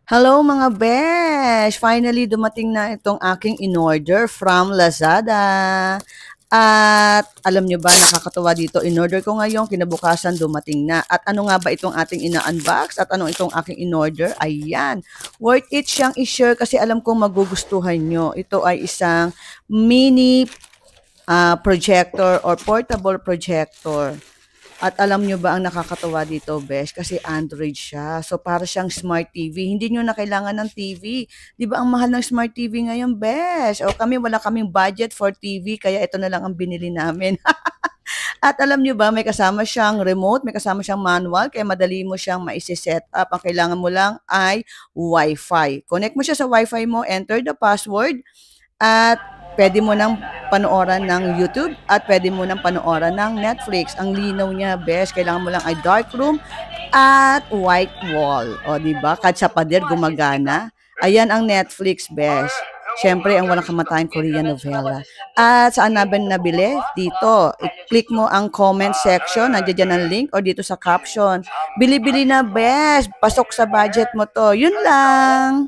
Hello mga besh! Finally dumating na itong aking in-order from Lazada. At alam nyo ba, nakakatuwa dito, in-order ko ngayon, kinabukasan dumating na. At ano nga ba itong ating ina-unbox? At ano itong aking in-order? Ayan, worth it siyang i-share kasi alam kong magugustuhan nyo. Ito ay isang mini projector or portable projector. At alam nyo ba ang nakakatuwa dito, Besh? Kasi Android siya. So, para siyang smart TV. Hindi nyo na kailangan ng TV. Di ba ang mahal ng smart TV ngayon, Besh? O kami, wala kaming budget for TV, kaya ito na lang ang binili namin. At alam nyo ba, may kasama siyang remote, may kasama siyang manual, kaya madali mo siyang maisi-set up. Ang kailangan mo lang ay Wi-Fi. Connect mo siya sa Wi-Fi mo, enter the password, at pwede mo nang panooran ng YouTube at pwede mo nang panooran ng Netflix. Ang linaw niya, best. Kailangan mo lang ay dark room at white wall. O, di ba? Kahit sa pader, gumagana. Ayan ang Netflix, best. Siyempre, ang walang kamatayang Korean novela. At saan namin nabili? Dito. I-click mo ang comment section. Nandiyan dyan ang link o dito sa caption. Bili-bili na, best. Pasok sa budget mo to. Yun lang.